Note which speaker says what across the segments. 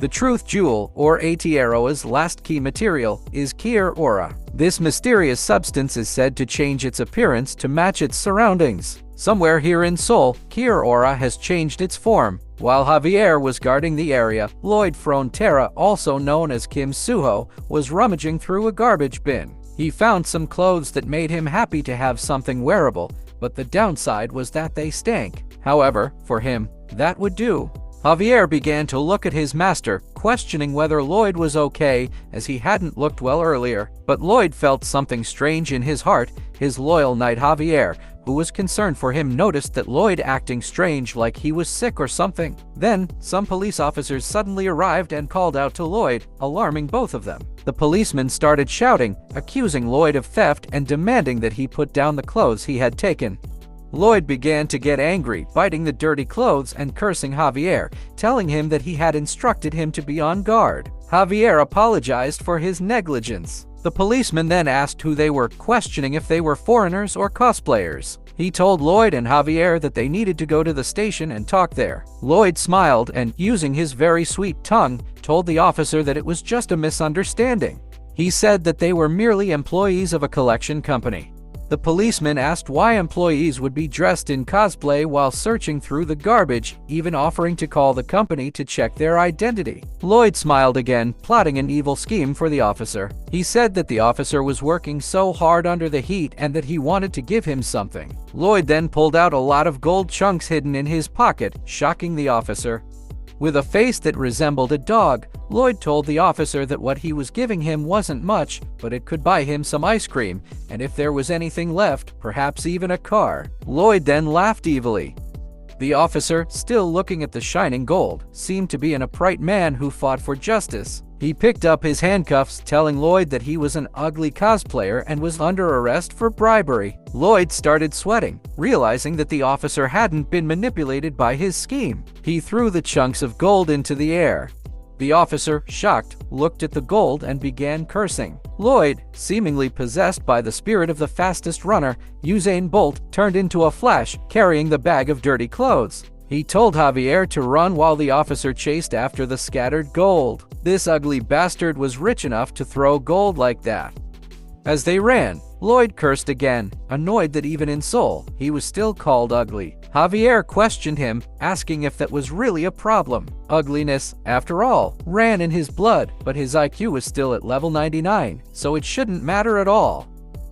Speaker 1: The truth jewel, or Aotearoa's last key material, is Kier Aura. This mysterious substance is said to change its appearance to match its surroundings. Somewhere here in Seoul, Kier Aura has changed its form. While Javier was guarding the area, Lloyd Frontera, also known as Kim Suho, was rummaging through a garbage bin. He found some clothes that made him happy to have something wearable, but the downside was that they stank. However, for him, that would do. Javier began to look at his master, questioning whether Lloyd was okay, as he hadn't looked well earlier. But Lloyd felt something strange in his heart. His loyal knight Javier, who was concerned for him, noticed that Lloyd acting strange, like he was sick or something. Then, some police officers suddenly arrived and called out to Lloyd, alarming both of them. The policemen started shouting, accusing Lloyd of theft and demanding that he put down the clothes he had taken. Lloyd began to get angry, biting the dirty clothes and cursing Javier, telling him that he had instructed him to be on guard. Javier apologized for his negligence. The policeman then asked who they were, questioning if they were foreigners or cosplayers. He told Lloyd and Javier that they needed to go to the station and talk there. Lloyd smiled and, using his very sweet tongue, told the officer that it was just a misunderstanding. He said that they were merely employees of a collection company. The policeman asked why employees would be dressed in cosplay while searching through the garbage, even offering to call the company to check their identity. Lloyd smiled again, plotting an evil scheme for the officer. He said that the officer was working so hard under the heat and that he wanted to give him something. Lloyd then pulled out a lot of gold chunks hidden in his pocket, shocking the officer. With a face that resembled a dog, Lloyd told the officer that what he was giving him wasn't much, but it could buy him some ice cream, and if there was anything left, perhaps even a car. Lloyd then laughed evilly. The officer, still looking at the shining gold, seemed to be an upright man who fought for justice. He picked up his handcuffs, telling Lloyd that he was an ugly cosplayer and was under arrest for bribery. Lloyd started sweating, realizing that the officer hadn't been manipulated by his scheme. He threw the chunks of gold into the air. The officer, shocked, looked at the gold and began cursing. Lloyd, seemingly possessed by the spirit of the fastest runner, Usain Bolt, turned into a flash, carrying the bag of dirty clothes. He told Javier to run while the officer chased after the scattered gold. This ugly bastard was rich enough to throw gold like that. As they ran, Lloyd cursed again, annoyed that even in Seoul, he was still called ugly. Javier questioned him, asking if that was really a problem. Ugliness, after all, ran in his blood, but his IQ was still at level 99, so it shouldn't matter at all.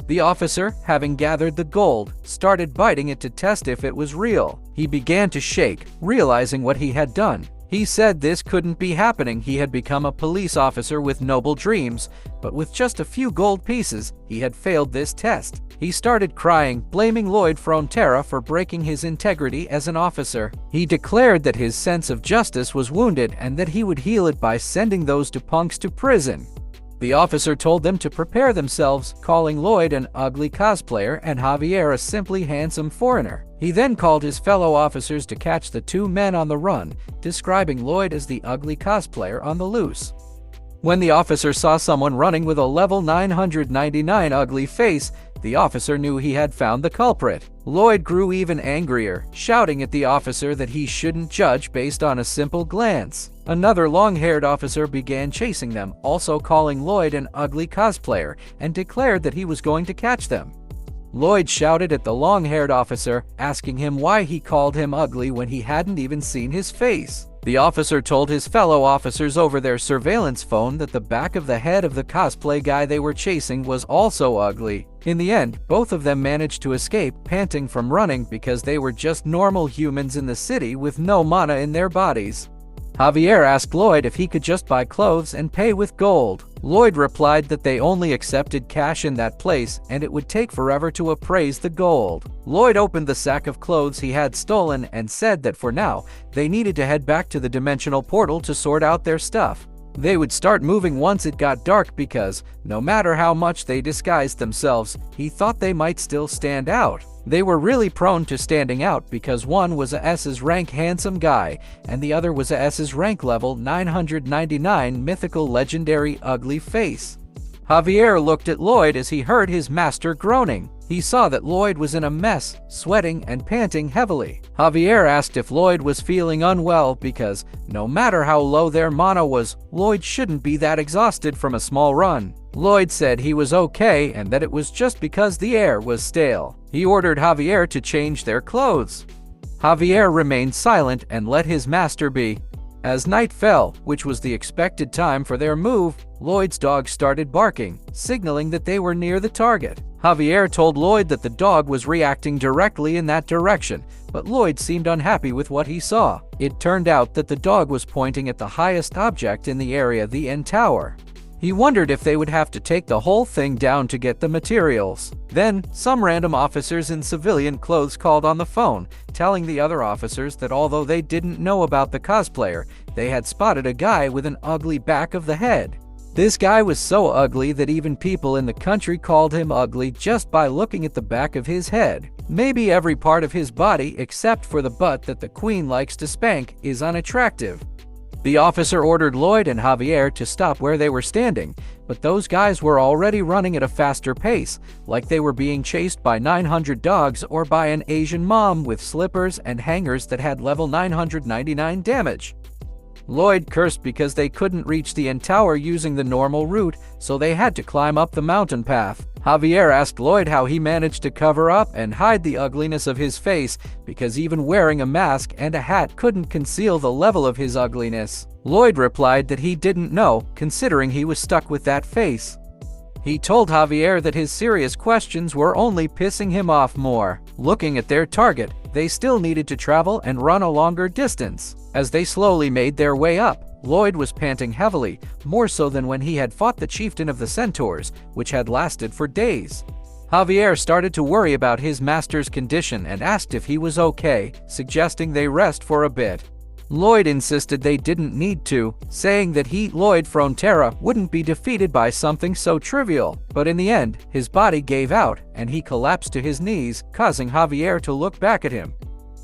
Speaker 1: The officer, having gathered the gold, started biting it to test if it was real. He began to shake, realizing what he had done. He said this couldn't be happening. He had become a police officer with noble dreams, but with just a few gold pieces, he had failed this test. He started crying, blaming Lloyd Frontera for breaking his integrity as an officer. He declared that his sense of justice was wounded and that he would heal it by sending those two punks to prison. The officer told them to prepare themselves, calling Lloyd an ugly cosplayer and Javier a simply handsome foreigner. He then called his fellow officers to catch the two men on the run, describing Lloyd as the ugly cosplayer on the loose. When the officer saw someone running with a level 999 ugly face, the officer knew he had found the culprit. Lloyd grew even angrier, shouting at the officer that he shouldn't judge based on a simple glance. Another long-haired officer began chasing them, also calling Lloyd an ugly cosplayer, and declared that he was going to catch them. Lloyd shouted at the long-haired officer, asking him why he called him ugly when he hadn't even seen his face. The officer told his fellow officers over their surveillance phone that the back of the head of the cosplay guy they were chasing was also ugly. In the end, both of them managed to escape, panting from running because they were just normal humans in the city with no mana in their bodies. Javier asked Lloyd if he could just buy clothes and pay with gold. Lloyd replied that they only accepted cash in that place and it would take forever to appraise the gold. Lloyd opened the sack of clothes he had stolen and said that for now, they needed to head back to the dimensional portal to sort out their stuff. They would start moving once it got dark because, no matter how much they disguised themselves, he thought they might still stand out. They were really prone to standing out because one was a S's rank handsome guy and the other was a S's rank level 999 mythical legendary ugly face. Javier looked at Lloyd as he heard his master groaning. he saw that Lloyd was in a mess, sweating and panting heavily. Javier asked if Lloyd was feeling unwell because, no matter how low their mana was, Lloyd shouldn't be that exhausted from a small run. Lloyd said he was okay and that it was just because the air was stale. He ordered Javier to change their clothes. Javier remained silent and let his master be. As night fell, which was the expected time for their move, Lloyd's dog started barking, signaling that they were near the target. Javier told Lloyd that the dog was reacting directly in that direction, but Lloyd seemed unhappy with what he saw. It turned out that the dog was pointing at the highest object in the area, the end tower. He wondered if they would have to take the whole thing down to get the materials. Then, some random officers in civilian clothes called on the phone, telling the other officers that although they didn't know about the cosplayer, they had spotted a guy with an ugly back of the head. This guy was so ugly that even people in the country called him ugly just by looking at the back of his head. Maybe every part of his body, except for the butt that the queen likes to spank, is unattractive. The officer ordered Lloyd and Javier to stop where they were standing, but those guys were already running at a faster pace, like they were being chased by 900 dogs or by an Asian mom with slippers and hangers that had level 999 damage. Lloyd cursed because they couldn't reach the end tower using the normal route, so they had to climb up the mountain path. Javier asked Lloyd how he managed to cover up and hide the ugliness of his face, because even wearing a mask and a hat couldn't conceal the level of his ugliness. Lloyd replied that he didn't know, considering he was stuck with that face. He told Javier that his serious questions were only pissing him off more. Looking at their target, they still needed to travel and run a longer distance. As they slowly made their way up, Lloyd was panting heavily, more so than when he had fought the chieftain of the centaurs, which had lasted for days. Javier started to worry about his master's condition and asked if he was okay, suggesting they rest for a bit. Lloyd insisted they didn't need to, saying that he, Lloyd Frontera, wouldn't be defeated by something so trivial. But in the end, his body gave out and he collapsed to his knees, causing Javier to look back at him.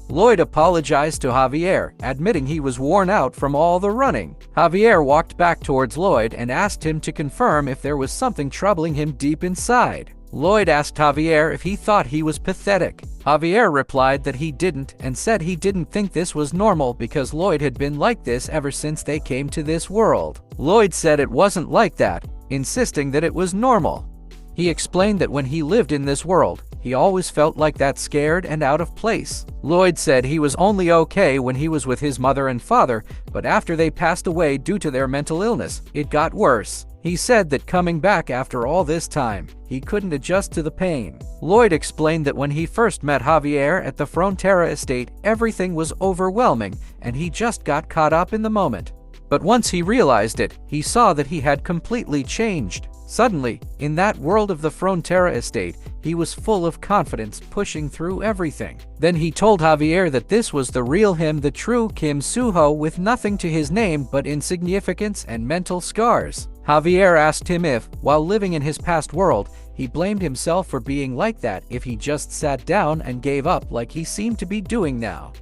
Speaker 1: Lloyd apologized to Javier, admitting he was worn out from all the running. Javier walked back towards Lloyd and asked him to confirm if there was something troubling him deep inside. Lloyd asked Javier if he thought he was pathetic. Javier replied that he didn't and said he didn't think this was normal because Lloyd had been like this ever since they came to this world. Lloyd said it wasn't like that, insisting that it was normal. He explained that when he lived in this world, he always felt like that, scared and out of place. Lloyd said he was only okay when he was with his mother and father, but after they passed away due to their mental illness, it got worse. He said that coming back after all this time, he couldn't adjust to the pain. Lloyd explained that when he first met Javier at the Frontera estate, everything was overwhelming and he just got caught up in the moment. But once he realized it, he saw that he had completely changed. Suddenly, in that world of the Frontera estate, he was full of confidence, pushing through everything. Then he told Javier that this was the real him, the true Kim Suho, with nothing to his name but insignificance and mental scars. Javier asked him if, while living in his past world, he blamed himself for being like that if he just sat down and gave up like he seemed to be doing now.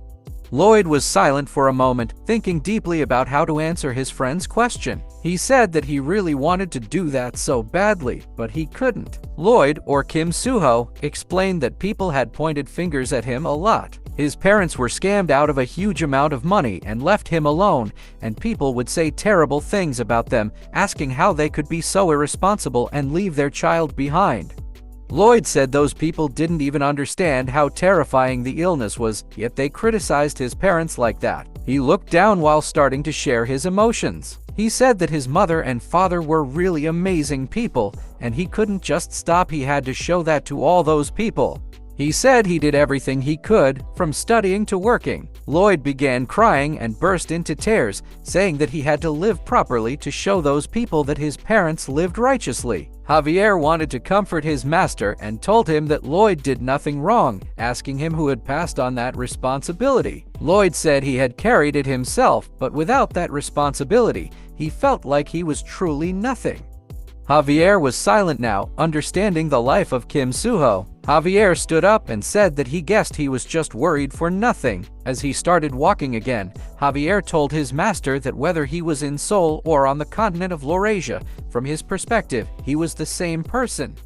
Speaker 1: Lloyd was silent for a moment, thinking deeply about how to answer his friend's question. He said that he really wanted to do that so badly, but he couldn't. Lloyd, or Kim Suho, explained that people had pointed fingers at him a lot. His parents were scammed out of a huge amount of money and left him alone, and people would say terrible things about them, asking how they could be so irresponsible and leave their child behind. Lloyd said those people didn't even understand how terrifying the illness was, yet they criticized his parents like that. He looked down while starting to share his emotions. He said that his mother and father were really amazing people, and he couldn't just stop, he had to show that to all those people. He said he did everything he could, from studying to working. Lloyd began crying and burst into tears, saying that he had to live properly to show those people that his parents lived righteously. Javier wanted to comfort his master and told him that Lloyd did nothing wrong, asking him who had passed on that responsibility. Lloyd said he had carried it himself, but without that responsibility, he felt like he was truly nothing. Javier was silent now, understanding the life of Kim Suho. Javier stood up and said that he guessed he was just worried for nothing. As he started walking again, Javier told his master that whether he was in Seoul or on the continent of Laurasia, from his perspective, he was the same person.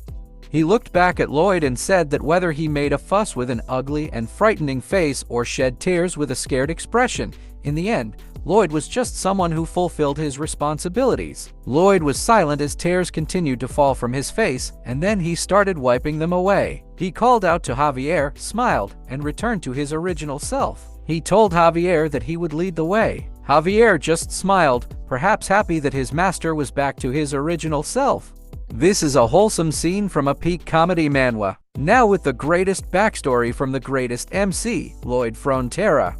Speaker 1: He looked back at Lloyd and said that whether he made a fuss with an ugly and frightening face or shed tears with a scared expression, in the end, Lloyd was just someone who fulfilled his responsibilities. Lloyd was silent as tears continued to fall from his face, and then he started wiping them away. He called out to Javier, smiled, and returned to his original self. He told Javier that he would lead the way. Javier just smiled, perhaps happy that his master was back to his original self. This is a wholesome scene from a peak comedy manhwa. Now with the greatest backstory from the greatest MC, Lloyd Frontera.